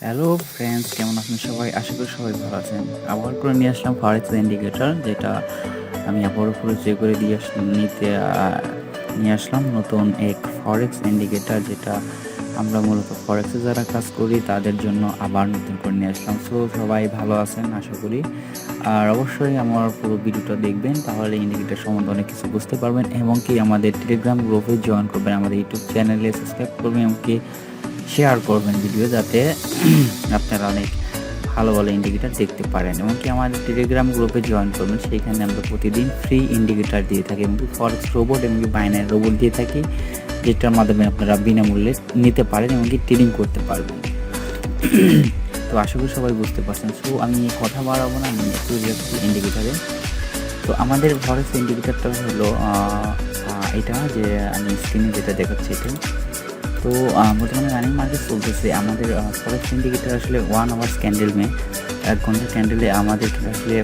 Hello friends, কেমন আছেন সবাই? আশা করি সবাই ভালো আছেন। আবার করে নিয়ে আসলাম ফরেক্স ইন্ডিকেটর, যেটা আমি আবারও পরিচয় করে নিতে নিয়ে আসলাম নতুন এক ফরেক্স ইন্ডিকেটর, যেটা আমরা মূলত ফরেক্সে যারা কাজ করি তাদের জন্য আবার নতুন করে নিয়ে আসলাম। সো সবাই ভালো আছেন আশা করি। আর অবশ্যই আমার পুরো ভিডিওটা দেখবেন, তাহলে ইন্ডিকেটর সম্বন্ধে অনেক কিছু বুঝতে পারবেন, এবং কি আমাদের টেলিগ্রাম গ্রুপে জয়েন করবেন, আমাদের ইউটিউব চ্যানেলে সাবস্ক্রাইব করবেন, এবং কি শেয়ার করবেন ভিডিও, যাতে আপনারা অনেক ভালো ভালো ইন্ডিকেটার দেখতে পারেন, এবং কি আমাদের টেলিগ্রাম গ্রুপে জয়েন করবেন। সেইখানে আমরা প্রতিদিন ফ্রি ইন্ডিকেটার দিয়ে থাকি, এবং ফরেক্স রোবট এবং বাইনারি রোবট দিয়ে থাকি, যেটার মাধ্যমে আপনারা বিনামূল্যে নিতে পারেন এবং কি ট্রেডিং করতে পারবেন। তো আশা করি সবাই বুঝতে পারছেন। সো আমি কথা বাড়াবো না, আমি একটু যাচ্ছি ইন্ডিকেটারে। তো আমাদের ফরেক্স ইন্ডিকেটারটা হলো এটা, যে আমি স্ক্রিনে যেটা দেখাচ্ছি এটা। তো বর্তমানে রানিং মার্কেট চলতেছে আমাদের ফরেক্স ইন্ডিকেটার। আসলে 1 আওয়ার্স ক্যান্ডেল 1 ঘন্টা ক্যান্ডেলে আমাদের আসলে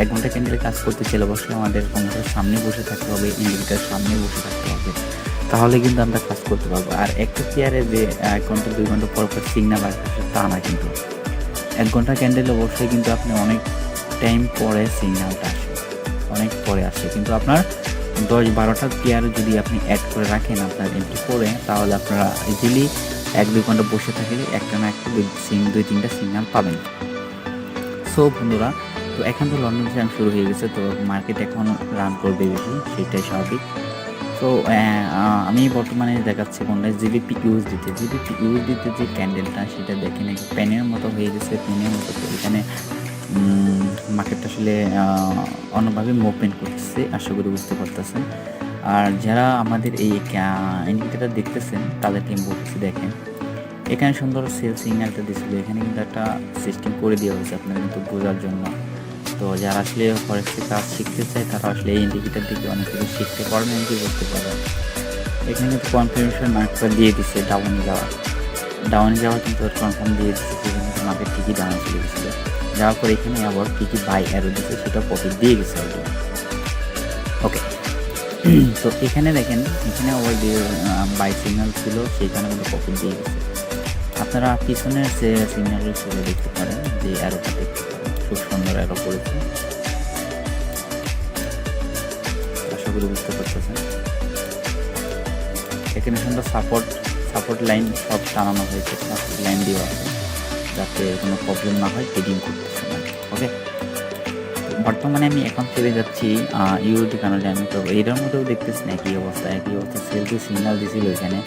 1 ঘন্টা ক্যান্ডেলে কাজ করতে চাইলে অবশ্যই আমাদের কম্পিউটারের সামনে বসে থাকতে হবে, ইন্ডিকেটার সামনে বসে থাকতে হবে, তাহলে কিন্তু আমরা কাজ করতে পারবো। আর একটা চেয়ারে যে 1 ঘন্টা 2 ঘন্টা পর পর সিগন্যাল আসবে তা না, কিন্তু 1 ঘন্টা ক্যান্ডেলে অবশ্যই কিন্তু আপনি অনেক টাইম পরে সিগন্যালটা আসে, অনেক পরে আসে, কিন্তু আপনার 10-12টা পেয়ার যদি আপনি অ্যাড করে রাখেন আপনার এন্ট্রি করে, তাহলে আপনারা ইজিলি 1-2 ঘন্টা বসে থাকলে একটা না একটা 2-3টা সিগন্যাল পাবেন। সো বন্ধুরা, তো এখন তো লন্ডন জ্যাম শুরু হয়ে গেছে, তো মার্কেট এখন রান করবে বেশি, সেটাই স্বাভাবিক। তো আমি বর্তমানে দেখাচ্ছি কোনটা জিবিপি ইউএসডিতে যে ক্যান্ডেলটা, সেটা দেখেন একটা প্যানের মতো হয়ে গেছে, প্যানের মতো। তো এখানে মার্কেটটা আসলে অন্যভাবে মুভমেন্ট করতেছে, আশা করি বুঝতে পারতেছেন। আর যারা আমাদের এই ইন্ডিকেটার দেখতেছেন তাদেরকে আমি বলতেছি, দেখেন এখানে সুন্দর সেল সিগন্যালটা দিয়েছিল, এখানে কিন্তু একটা সিস্টেম করে দেওয়া হয়েছে আপনারা কিন্তু বোঝার জন্য। তো যারা আসলে ফরেক্সের কাজ শিখতে চায় তারা আসলে এই ইন্ডিকেটার দিকে অনেক কিছু শিখতে পারবেন, কি বুঝতে পারবেন। এখানে কিন্তু কনফার্মেশন মার্কটা দিয়ে দিচ্ছে ডাউনে যাওয়া কিন্তু কনফার্ম দিয়ে দিচ্ছে, সেখানে কিন্তু মার্কেট ঠিকই ডাউন চলে গেছিলো। যাওয়ার পর এখানে আবার কী কী বাই অ্যারো দিচ্ছে সেটা প্রফিট দিয়ে গেছে অলরেডি। ওকে, তো এখানে দেখেন, এখানে আবার যে বাই সিগন্যাল ছিল সেইখানে কিন্তু প্রফিট দিয়ে গেছে। আপনারা পিছনের যে সিগন্যালগুলো ছিল দেখতে পারেন, যে অ্যারোটা দেখতে পারেন, খুব সুন্দর অ্যারো করেছে, আশা করি বুঝতে পারতেছেন। এখানে সুন্দর সাপোর্ট লাইন সব টানানো হয়েছে, সাপোর্ট লাইন দেওয়া আছে, যাতে কোনো প্রবলেম না হয় ট্রেডিং করতেছে না। ওকে, বর্তমানে আমি এখন চলে যাচ্ছি ইউরোটি কানাডা। আমি তো এটার মধ্যেও দেখতেছি না একই অবস্থা সেলফি সিগন্যাল দিয়েছিল এখানে,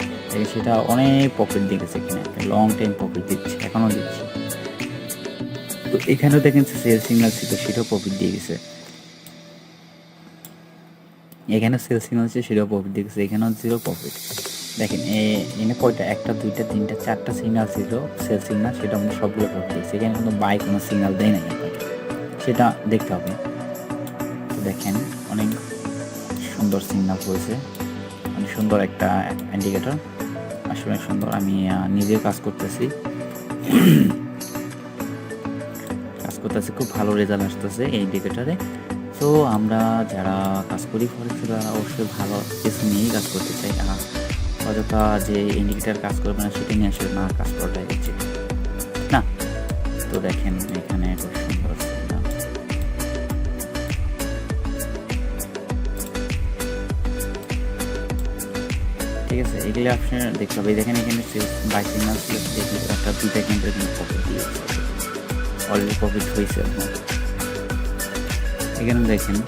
সেটা অনেক প্রফিট দেখেছে, এখানে লং টাইম প্রফিট দিচ্ছে, এখনও দিচ্ছে। তো এখানেও দেখেন সেল সিগন্যাল ছিল, সেটাও প্রফিট দিয়ে গেছে। এখানে সেল সিগন্যাল ছিল, সেটাও প্রফিট দিয়ে গেছে, এখানেও জিরো প্রফিট। দেখেন এখানে কয়টা, 1টা 2টা 3টা 4টা সিগন্যাল ছিল সেল সিগন্যাল, সেটা আমাদের সবগুলো প্রফিট দিয়েছে। এখানে কিন্তু বাই কোনো সিগন্যাল দেয় নাই আপনাকে, সেটা দেখতে হবে। তো দেখেন অনেক সুন্দর সিগন্যাল করেছে, অনেক সুন্দর একটা ইন্ডিকেটর, আসলে অনেক সুন্দর। আমি নিজেও কাজ করতেছি, খুব ভালো রেজাল্ট আসতেছে এই ইন্ডিকেটরে। তো আমরা যারা কাজ করি ফরেক্সে, তারা অবশ্যই ভালো কিছু নিয়েই কাজ করতে চাই, অযথা যে ইন্ডিকেটার কাজ করবে না সেটা নিয়ে আসলে না কাজ করাটাই উচিত না। তো দেখেন এখানে খুব সুন্দর আছে, ঠিক আছে। এগুলো আপনার দেখতে হবে। দেখেন এখানে বাই সিগন্যাল ছিল, একটা 2টা ক্যান্ডেল কিন্তু প্রফিট দিয়েছে, অলরেডি প্রফিট হয়েছে এখন। এখানে দেখেন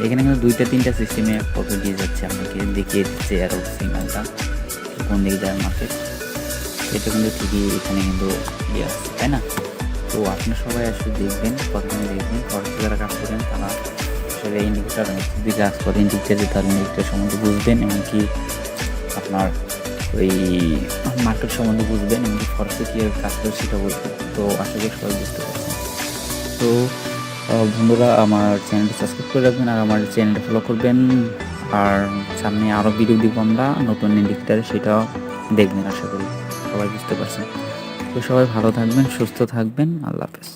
এখানে কিন্তু 2টা 3টা সিস্টেমে প্রফিট দিয়ে যাচ্ছে, আপনাকে দেখিয়ে দিচ্ছে অ্যারো সিগন্যালটা কোন দিকে যায় মার্কেট, এটা কিন্তু ঠিকই এখানে কিন্তু ইয়ে আসছে, তাই না? তো আপনার সবাই আসলে দেখবেন, প্রথমে দেখবেন ফরেক্সে যারা কাজ করেন তারা আসলে ইন্ডিকেটার যদি কাজ করে, ইন্ডিকেটার সম্বন্ধে বুঝবেন, এমনকি আপনার ওই মার্কেট সম্বন্ধে বুঝবেন, এমনকি ফরেক্সে কীভাবে কাজ করে সেটা বুঝবেন। তো আশা করি সবাই বুঝতে পারছেন। তো বন্ধুরা, আমার চ্যানেলটি সাবস্ক্রাইব করে রাখবেন, আর আমার চ্যানেলটা ফলো করবেন। আর সামনে আরও ভিডিও দিব আমরা নতুন ইন্ডিকেটারে, সেটাও দেখবেন, আশা করি সবাই বুঝতে পারছেন। তো সবাই ভালো থাকবেন, সুস্থ থাকবেন, আল্লাহ হাফেজ।